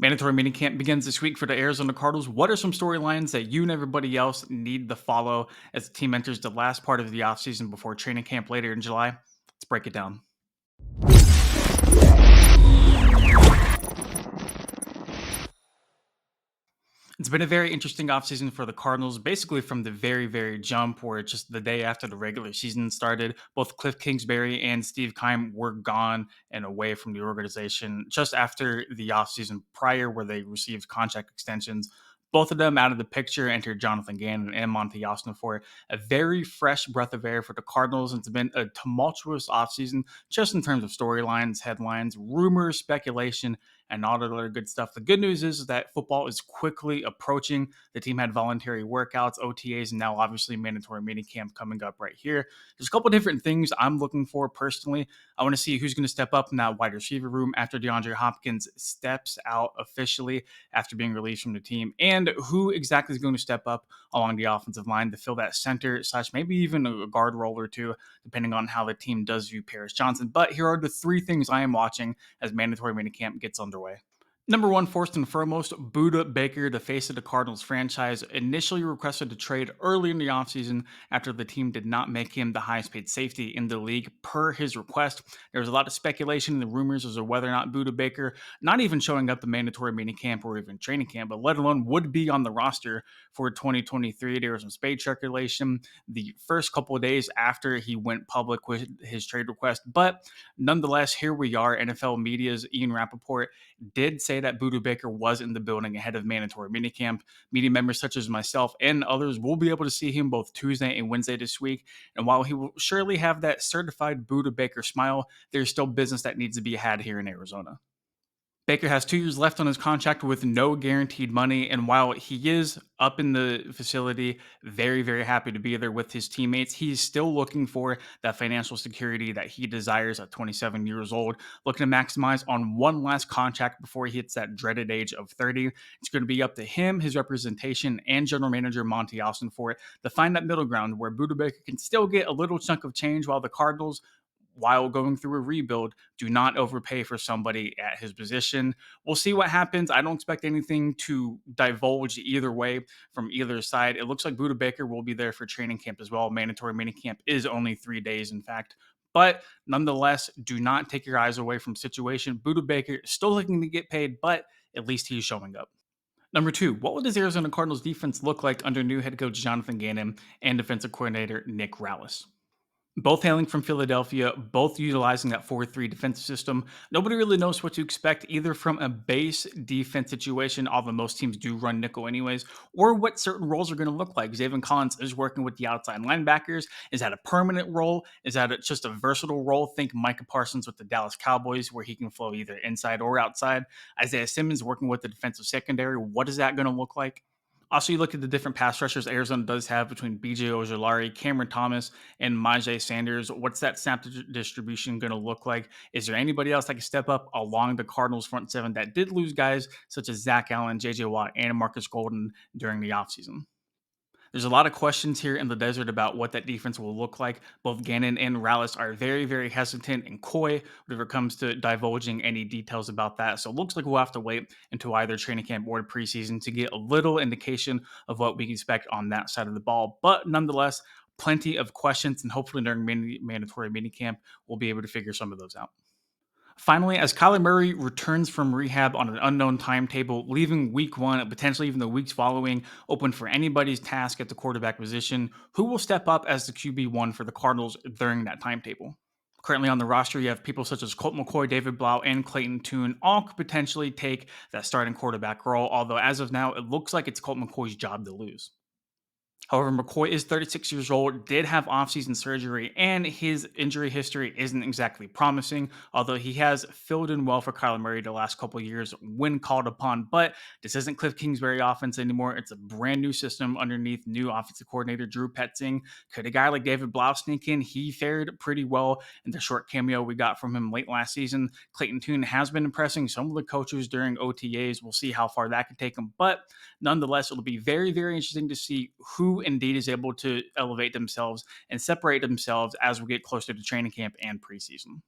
Mandatory minicamp begins this week for the Arizona Cardinals. What are some storylines that you and everybody else need to follow as the team enters the last part of the offseason before training camp later in July? Let's break it down. It's been a very interesting offseason for the Cardinals, basically from the very jump, where just the day after the regular season started, both Cliff Kingsbury and Steve Keim were gone and away from the organization just after the offseason prior, where they received contract extensions. Both of them out of the picture entered Jonathan Gannon and Monty Ossenfort, a very fresh breath of air for the Cardinals. It's been a tumultuous offseason just in terms of storylines, headlines, rumors, speculation, and all the other good stuff. The good news is that football is quickly approaching. The team had voluntary workouts, OTAs, and now obviously mandatory minicamp coming up right here. There's a couple different things I'm looking for personally. I want to see who's going to step up in that wide receiver room after DeAndre Hopkins steps out officially after being released from the team, and who exactly is going to step up along the offensive line to fill that center / maybe even a guard role or two, depending on how the team does view Paris Johnson. But here are the three things I am watching as mandatory minicamp gets underway. Number one, first and foremost, Budda Baker, the face of the Cardinals franchise, initially requested a trade early in the offseason after the team did not make him the highest paid safety in the league per his request. There was a lot of speculation and rumors as to whether or not Budda Baker, not even showing up the mandatory minicamp or even training camp, but let alone would be on the roster for 2023. There was some spade circulation the first couple of days after he went public with his trade request. But nonetheless, here we are. NFL media's Ian Rappaport did say that Budda Baker was in the building ahead of mandatory minicamp. Media members such as myself and others will be able to see him both Tuesday and Wednesday this week. And while he will surely have that certified Budda Baker smile, there's still business that needs to be had here in Arizona. Baker has 2 years left on his contract with no guaranteed money. And while he is up in the facility, very happy to be there with his teammates, he's still looking for that financial security that he desires at 27 years old, looking to maximize on one last contract before he hits that dreaded age of 30. It's going to be up to him, his representation, and general manager Monty Ossenfort to find that middle ground where Budda Baker can still get a little chunk of change while the Cardinals, while going through a rebuild, do not overpay for somebody at his position. We'll see what happens. I don't expect anything to divulge either way from either side. It looks like Budda Baker will be there for training camp as well. Mandatory minicamp is only 3 days, in fact. But nonetheless, do not take your eyes away from the situation. Budda Baker is still looking to get paid, but at least he's showing up. Number two, what will this Arizona Cardinals defense look like under new head coach Jonathan Gannon and defensive coordinator Nick Rallis? Both hailing from Philadelphia, both utilizing that 4-3 defensive system. Nobody really knows what to expect either from a base defense situation, although most teams do run nickel anyways, or what certain roles are going to look like. Zaven Collins is working with the outside linebackers. Is that a permanent role? Is that just a versatile role? Think Micah Parsons with the Dallas Cowboys, where he can flow either inside or outside. Isaiah Simmons working with the defensive secondary. What is that going to look like? Also, you look at the different pass rushers Arizona does have between BJ Ojolari, Cameron Thomas, and Myjai Sanders. What's that snap distribution going to look like? Is there anybody else that can step up along the Cardinals front seven that did lose guys such as Zach Allen, JJ Watt, and Marcus Golden during the offseason? There's a lot of questions here in the desert about what that defense will look like. Both Gannon and Rallis are very hesitant and coy whenever it comes to divulging any details about that. So it looks like we'll have to wait until either training camp or preseason to get a little indication of what we can expect on that side of the ball. But nonetheless, plenty of questions, and hopefully during mandatory minicamp, we'll be able to figure some of those out. Finally, as Kyler Murray returns from rehab on an unknown timetable, leaving week one and potentially even the weeks following open for anybody's task at the quarterback position, who will step up as the QB1 for the Cardinals during that timetable? Currently on the roster, you have people such as Colt McCoy, David Blau, and Clayton Tune all could potentially take that starting quarterback role, although as of now, it looks like it's Colt McCoy's job to lose. However, McCoy is 36 years old, did have offseason surgery, and his injury history isn't exactly promising, although he has filled in well for Kyler Murray the last couple of years when called upon. But this isn't Cliff Kingsbury offense anymore. It's a brand new system underneath new offensive coordinator Drew Petzing. Could a guy like David Blau sneak in? He fared pretty well in the short cameo we got from him late last season. Clayton Tune has been impressing some of the coaches during OTAs. We'll see how far that can take him. But nonetheless, it'll be very interesting to see who indeed is able to elevate themselves and separate themselves as we get closer to training camp and preseason.